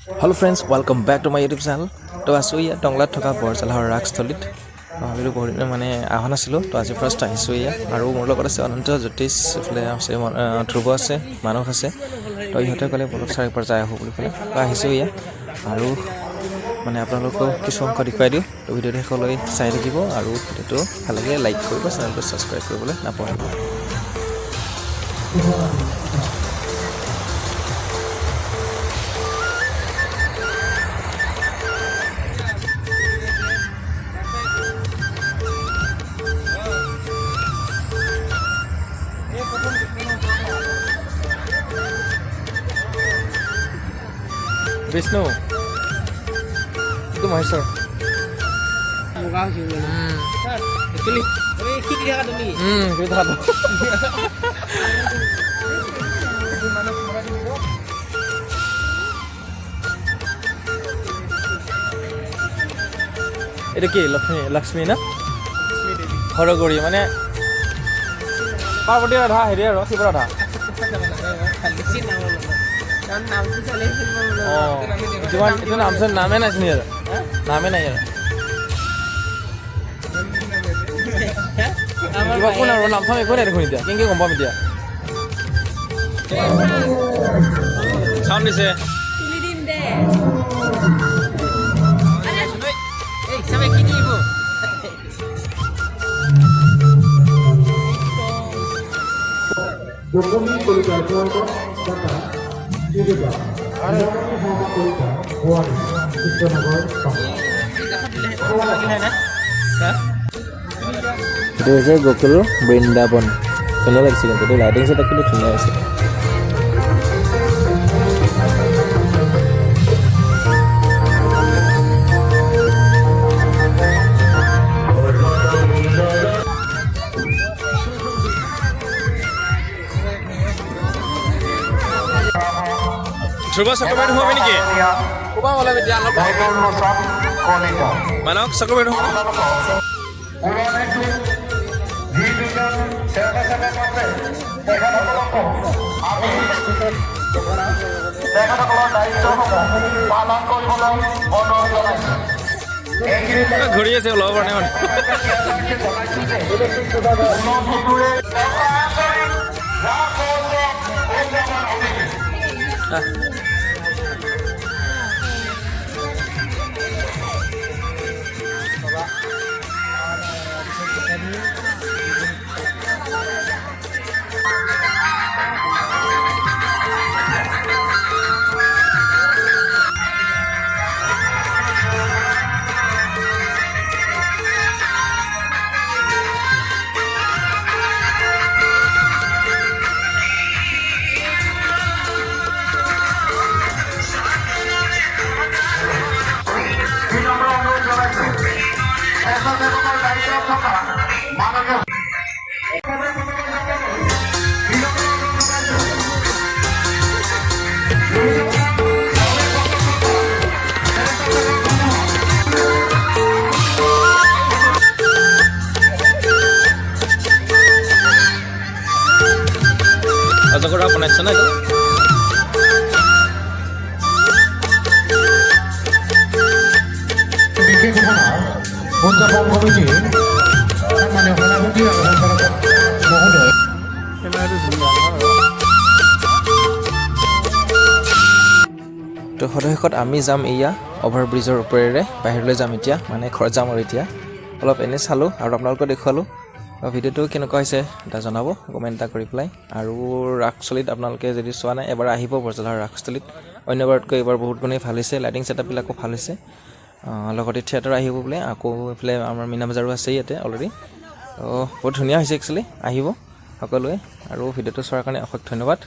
Hello friends, welcome back to my YouTube channel. তো আছো ইয়া টংলাত থকা বৰজালাহৰ ৰাগস্থলীত ভাবিলোঁ বহুত মানে অহা নাছিলোঁ তো আজি ফাৰ্ষ্ট আহিছোঁ ইয়া আৰু মোৰ লগত আছে অনন্ত জ্যোতিষ এইফালে আছে ধ্ৰুৱ আছে মানস আছে তো ইহঁতে ক'লে বলক ছাৰ একবাৰ যাই আহোঁ বুলি ক'লে তো আহিছোঁ ইয়া আৰু মানে আপোনালোকক কিছু অংক দেখুৱাই দিওঁ তো ভিডিঅ'টো শেষলৈ চাই থাকিব আৰু ভিডিঅ'টো ভাল লাগে লাইক কৰিব চেনেলটো ছাবস্ক্ৰাইব কৰিবলৈ নাপাহৰিব Vishnu, itu Maheswar. Muka sih. Actually, tapi kita lihat dulu. Kita lihat. Itu ki Lakshmi na? Horogori, mana? Parvati Radha, Hiri Radha, Shiva Radha. नाम तो चले itu namanya nasi nih ya? Namanya ya? Coba pun nama sama ikut ada kunci dia, kengke kompam dia. Sound bisa? Tulirin deh. Ada. Sampai kini ibu. Dokumen peliharaan data juga ada itu aja gokil Brindaban ধুনীয়া লাগিছে কিন্তু lighting setup কিন্তু ধুনীয়া আছে Coba sakit baru apa ni ke? Coba malah dia alam. Mana sakit baru? ঘড়ি আছে ওলাব পৰা নাই Azagora banaইছে না এটা বিশেষ ঘটনা উদযাপন কমিটি মানে সভাপতি আৰু সঞ্চালক মহোদয় তো সদশেষত আমি যাম এয়া অভাৰব্ৰিজৰ ওপৰেৰে বাহিৰলৈ যাম এতিয়া মানে ঘৰত যাম আৰু এতিয়া অলপ এনে চালোঁ আৰু আপোনালোকক দেখুৱালোঁ ভিডিঅ'টো কেনেকুৱা হৈছে এটা জনাব কমেণ্ট এটা কৰি পেলাই আৰু ৰাগস্থলীত আপোনালোকে যদি চোৱা নাই এবাৰ আহিব বৰজালাহৰ ৰাগস্থলীত অন্যবাৰতকৈ এইবাৰ বহুত গুণেই ভাল হৈছে লাইটিং ছেটআপবিলাকো ভাল হৈছে লগতে থিয়েটাৰ আহিব বোলে আকৌ এইফালে আমাৰ মীনা বজাৰো আছে ইয়াতে অলৰেডি বহুত ধুনীয়া হৈছে একচুৱেলি আহিব সকলোৱে আৰু ভিডিঅ'টো চোৱাৰ কাৰণে অশেষ ধন্যবাদ